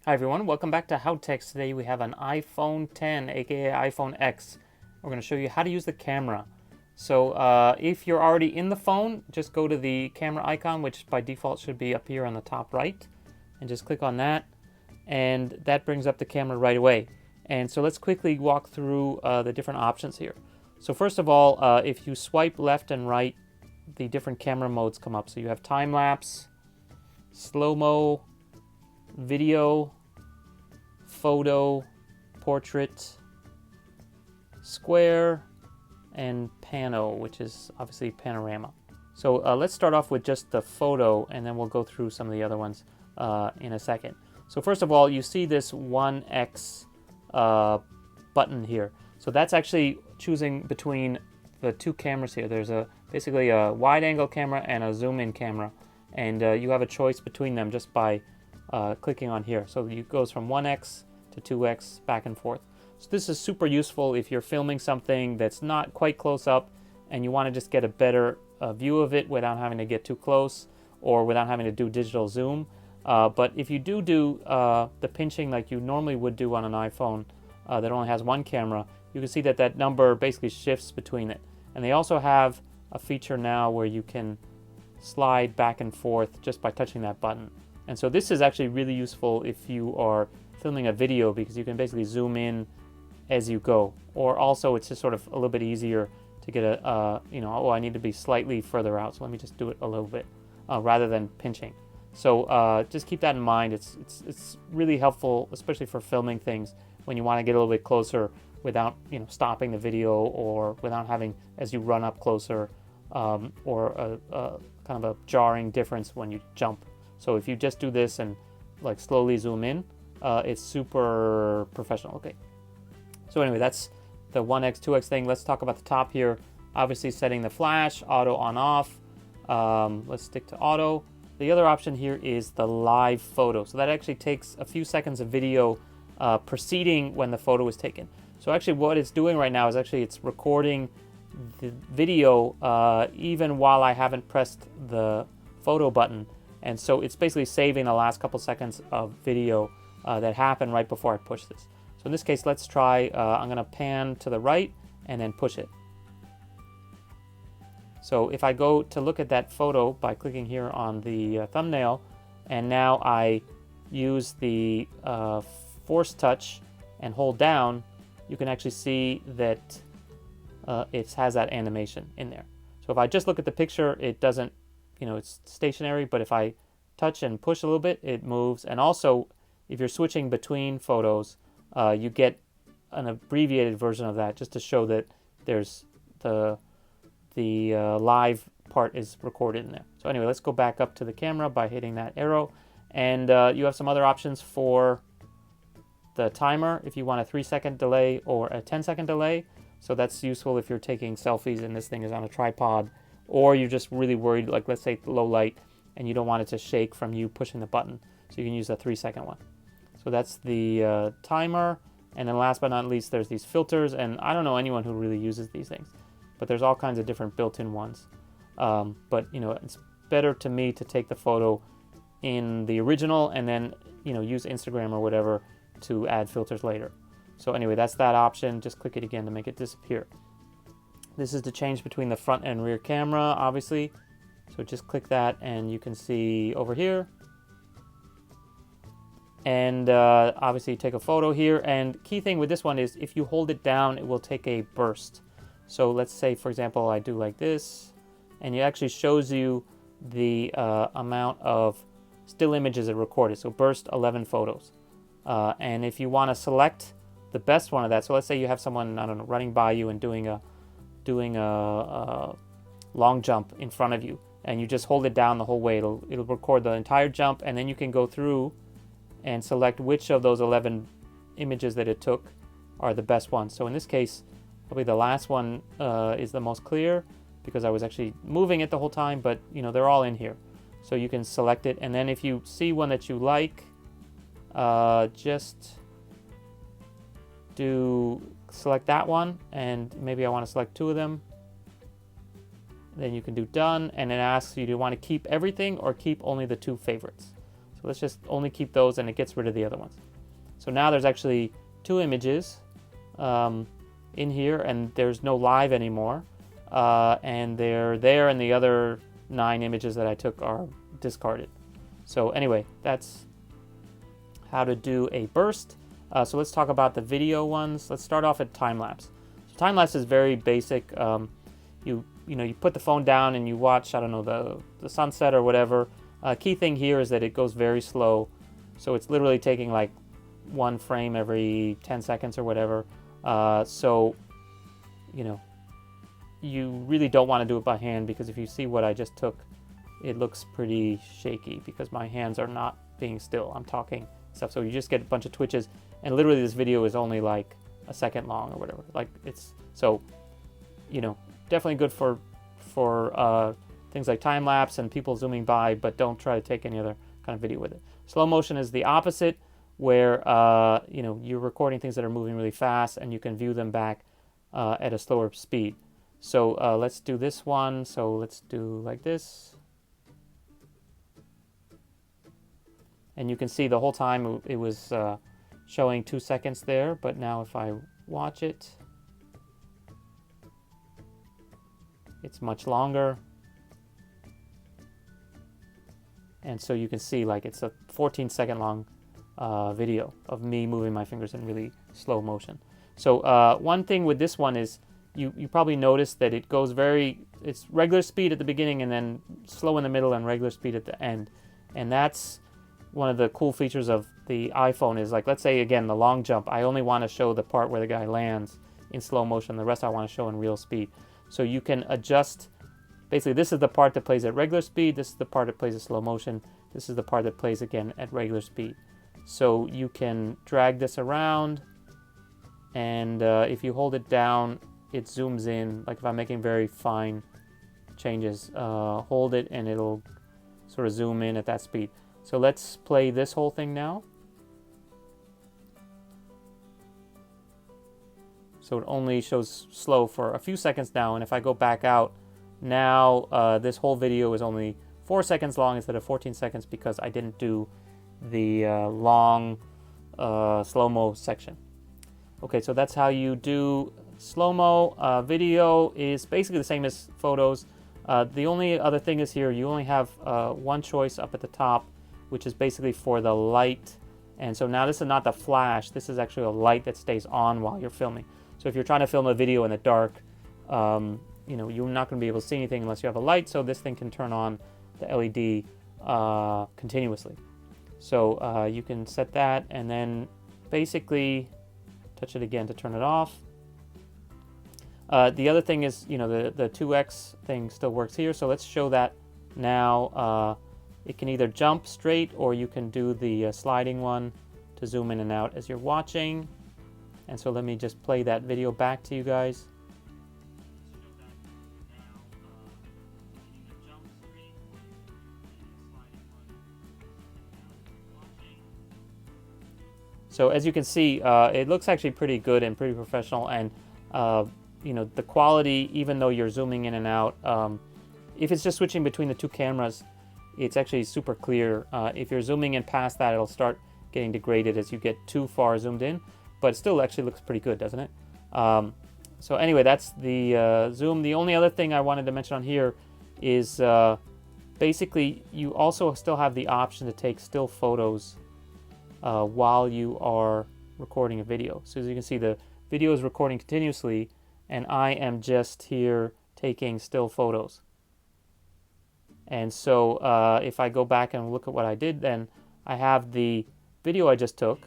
Hi everyone, welcome back to HowTechs. Today we have an iPhone 10, aka iPhone X. We're going to show you how to use the camera. So if you're already in the phone, just go to the camera icon, which by default should be up here on the top right, and just click on that, and that brings up the camera right away. And so let's quickly walk through the different options here. So first of all, if you swipe left and right, the different camera modes come up. So you have time-lapse, slow-mo, video, photo, portrait, square, and pano, which is obviously panorama. So let's start off with just the photo, and then we'll go through some of the other ones in a second. So first of all, you see this 1x button here. So that's actually choosing between the two cameras here. There's basically a wide-angle camera and a zoom-in camera, and you have a choice between them just by clicking on here. So it goes from 1x to 2x back and forth. So this is super useful if you're filming something that's not quite close up and you want to just get a better view of it without having to get too close or without having to do digital zoom. But if you do the pinching like you normally would do on an iPhone that only has one camera, you can see that that number basically shifts between it. And they also have a feature now where you can slide back and forth just by touching that button. And so this is actually really useful if you are filming a video, because you can basically zoom in as you go. Or also it's just sort of a little bit easier to get oh, I need to be slightly further out, so let me just do it a little bit rather than pinching. So just keep that in mind. It's really helpful, especially for filming things when you want to get a little bit closer without stopping the video, or without having, as you run up closer, or a kind of a jarring difference when you jump. So if you just do this and like slowly zoom in, it's super professional. Okay. So anyway, that's the 1x, 2x thing. Let's talk about the top here. Obviously setting the flash, auto on off. Let's stick to auto. The other option here is the live photo. So that actually takes a few seconds of video preceding when the photo was taken. So actually what it's doing right now is actually it's recording the video even while I haven't pressed the photo button. And so it's basically saving the last couple seconds of video that happened right before I push this. So in this case, let's try, I'm going to pan to the right and then push it. So if I go to look at that photo by clicking here on the thumbnail, and now I use the force touch and hold down, you can actually see that it has that animation in there. So if I just look at the picture, it doesn't, it's stationary, but if I touch and push a little bit, it moves. And also, if you're switching between photos, you get an abbreviated version of that just to show that there's the live part is recorded in there. So anyway, let's go back up to the camera by hitting that arrow. And you have some other options for the timer if you want a 3-second delay or a 10-second delay. So that's useful if you're taking selfies and this thing is on a tripod, or you're just really worried, like let's say low light, and you don't want it to shake from you pushing the button. So you can use a 3-second one. So that's the timer. And then last but not least, there's these filters. And I don't know anyone who really uses these things, but there's all kinds of different built-in ones. But it's better to me to take the photo in the original and then use Instagram or whatever to add filters later. So anyway, that's that option. Just click it again to make it disappear. This is to change between the front and rear camera, obviously. So just click that and you can see over here. And obviously take a photo here. And key thing with this one is if you hold it down, it will take a burst. So let's say, for example, I do like this, and it actually shows you the amount of still images it recorded. So burst 11 photos. And if you want to select the best one of that, so let's say you have someone, I don't know, running by you and doing a long jump in front of you, and you just hold it down the whole way, it'll record the entire jump, and then you can go through and select which of those 11 images that it took are the best ones. So in this case, probably the last one is the most clear because I was actually moving it the whole time, but they're all in here. So you can select it, and then if you see one that you like, just select that one, and maybe I want to select 2 of them. Then you can do done, and it asks you, do you want to keep everything or keep only the 2 favorites? So So let's just only keep those, and it gets rid of the other ones. So now there's actually 2 images in here, and there's no live anymore. And they're there, and the other 9 images that I took are discarded. So anyway, that's how to do a burst. So let's talk about the video ones. Let's start off at time-lapse. So time-lapse is very basic. You put the phone down and you watch, I don't know, the sunset or whatever. Key thing here is that it goes very slow. So it's literally taking like 1 frame every 10 seconds or whatever. So, you really don't want to do it by hand, because if you see what I just took, it looks pretty shaky because my hands are not being still. I'm talking stuff. So you just get a bunch of twitches, and literally this video is only like a second long or whatever. Like it's, so, definitely good for things like time lapse and people zooming by, but don't try to take any other kind of video with it. Slow motion is the opposite, where you're recording things that are moving really fast, and you can view them back at a slower speed. So let's do this one. So let's do like this, and you can see the whole time it was showing 2 seconds there, but now if I watch it, it's much longer. And so you can see like it's a 14-second long video of me moving my fingers in really slow motion. So one thing with this one is you probably noticed that it goes it's regular speed at the beginning and then slow in the middle and regular speed at the end. And that's one of the cool features of the iPhone is, like, let's say again, the long jump, I only want to show the part where the guy lands in slow motion. The rest I want to show in real speed. So you can adjust. Basically, this is the part that plays at regular speed. This is the part that plays at slow motion. This is the part that plays again at regular speed. So you can drag this around, and if you hold it down, it zooms in. Like if I'm making very fine changes, hold it and it'll sort of zoom in at that speed. So let's play this whole thing now. So it only shows slow for a few seconds now, and if I go back out, now this whole video is only 4 seconds long instead of 14 seconds because I didn't do the long slow-mo section. Okay, so that's how you do slow-mo. Video is basically the same as photos. The only other thing is here, you only have one choice up at the top, which is basically for the light. And so now this is not the flash, this is actually a light that stays on while you're filming. So if you're trying to film a video in the dark, you're not going to be able to see anything unless you have a light, so this thing can turn on the LED continuously. So you can set that and then basically touch it again to turn it off. The other thing is, the 2x thing still works here, so let's show that now. It can either jump straight or you can do the sliding one to zoom in and out as you're watching. And so let me just play that video back to you guys. So as you can see, it looks actually pretty good and pretty professional, and the quality, even though you're zooming in and out, if it's just switching between the 2 cameras, it's actually super clear. If you're zooming in past that, it'll start getting degraded as you get too far zoomed in, but it still actually looks pretty good, doesn't it? So anyway, that's the zoom. The only other thing I wanted to mention on here is basically you also still have the option to take still photos while you are recording a video. So as you can see, the video is recording continuously, and I am just here taking still photos. And so if I go back and look at what I did, then I have the video I just took.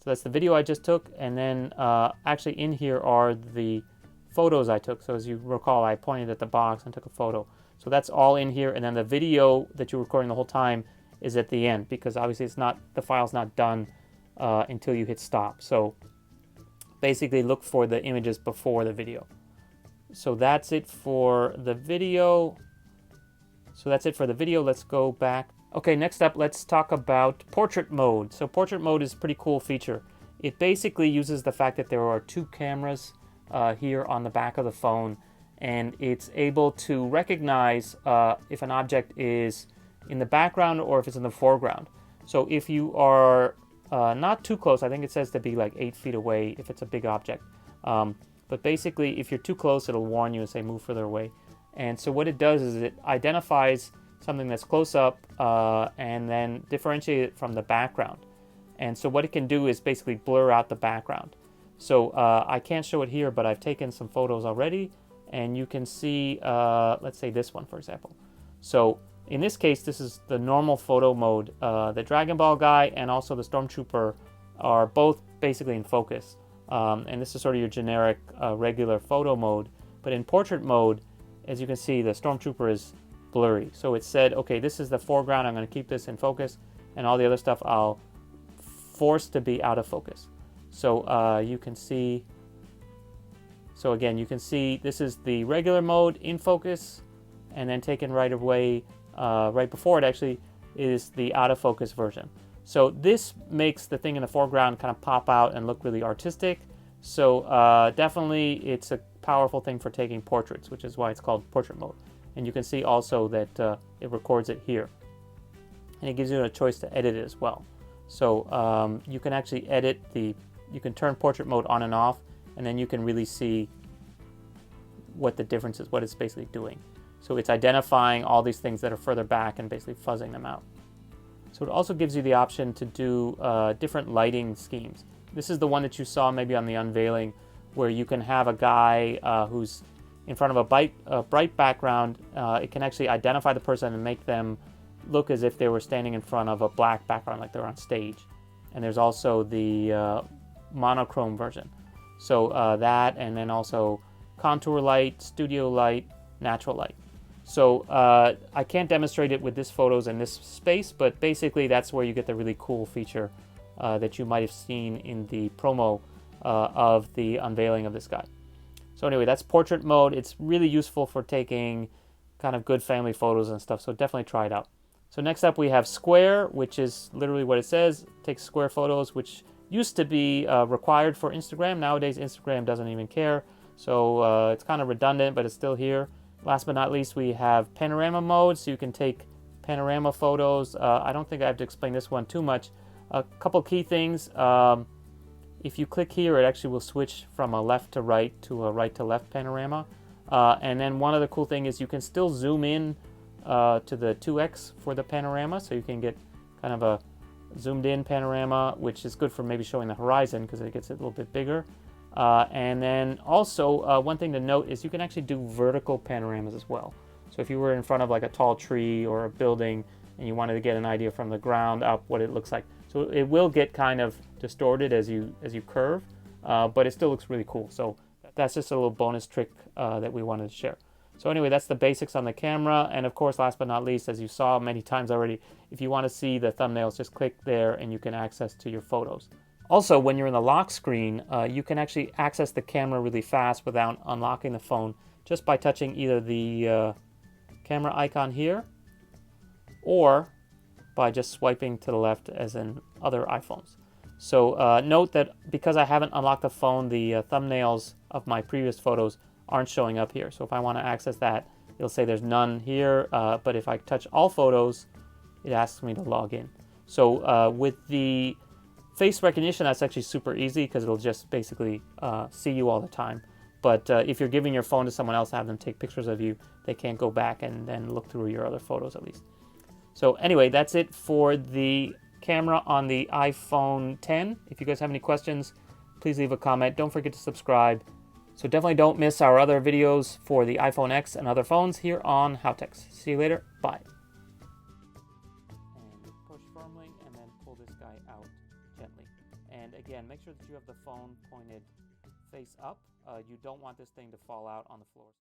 So that's the video I just took, and then actually in here are the photos I took. So as you recall, I pointed at the box and took a photo. So that's all in here, and then the video that you're recording the whole time is at the end, because obviously the file's not done until you hit stop. So basically look for the images before the video. So that's it for the video. Let's go back. Okay, next up, let's talk about portrait mode. So portrait mode is a pretty cool feature. It basically uses the fact that there are 2 cameras here on the back of the phone, and it's able to recognize if an object is in the background or if it's in the foreground. So if you are not too close, I think it says to be like 8 feet away if it's a big object. But basically, if you're too close, it'll warn you and say move further away. And so what it does is it identifies something that's close up and then differentiate it from the background. And so what it can do is basically blur out the background. So I can't show it here, but I've taken some photos already, and you can see, let's say this one, for example. So in this case, this is the normal photo mode. The Dragon Ball guy and also the Stormtrooper are both basically in focus. And this is sort of your generic regular photo mode. But in portrait mode, as you can see, the Stormtrooper is blurry. So it said, okay, this is the foreground. I'm going to keep this in focus, and all the other stuff I'll force to be out of focus. So you can see, so again, you can see this is the regular mode in focus, and then taken right away, right before it actually is the out of focus version. So this makes the thing in the foreground kind of pop out and look really artistic. So definitely it's a powerful thing for taking portraits, which is why it's called portrait mode. And you can see also that it records it here. And it gives you a choice to edit it as well. So you can actually edit you can turn portrait mode on and off, and then you can really see what the difference is, what it's basically doing. So it's identifying all these things that are further back and basically fuzzing them out. So it also gives you the option to do different lighting schemes. This is the one that you saw maybe on the unveiling, where you can have a guy who's in front of a bright background. It can actually identify the person and make them look as if they were standing in front of a black background, like they're on stage. And there's also the monochrome version. So that, and then also contour light, studio light, natural light. So I can't demonstrate it with this photos in this space, but basically that's where you get the really cool feature that you might have seen in the promo of the unveiling of this guy. So anyway, that's portrait mode. It's really useful for taking kind of good family photos and stuff, so definitely try it out. So next up we have square, which is literally what it says. Takes square photos, which used to be required for Instagram. Nowadays Instagram doesn't even care, so it's kind of redundant, but it's still here. Last but not least, we have panorama mode, so you can take panorama photos. I don't think I have to explain this one too much. A couple key things. If you click here, it actually will switch from a left to right to a right to left panorama. And then one other cool thing is you can still zoom in to the 2x for the panorama, so you can get kind of a zoomed in panorama, which is good for maybe showing the horizon because it gets a little bit bigger. And then also one thing to note is you can actually do vertical panoramas as well. So if you were in front of like a tall tree or a building and you wanted to get an idea from the ground up what it looks like. So it will get kind of distorted as you curve, but it still looks really cool. So that's just a little bonus trick that we wanted to share. So anyway, that's the basics on the camera. And of course, last but not least, as you saw many times already, if you want to see the thumbnails, just click there and you can access to your photos. Also, when you're in the lock screen, you can actually access the camera really fast without unlocking the phone, just by touching either the camera icon here or by just swiping to the left as in other iPhones. So note that because I haven't unlocked the phone, the thumbnails of my previous photos aren't showing up here. So if I want to access that, it'll say there's none here, but if I touch all photos, it asks me to log in. So with the face recognition, that's actually super easy because it'll just basically see you all the time. But if you're giving your phone to someone else to have them take pictures of you, they can't go back and then look through your other photos at least. So anyway, that's it for the camera on the iPhone 10. If you guys have any questions, please leave a comment. Don't forget to subscribe. So definitely don't miss our other videos for the iPhone X and other phones here on HowTechs. See you later. Bye. And push firmly and then pull this guy out gently. And again, make sure that you have the phone pointed face up. You don't want this thing to fall out on the floor.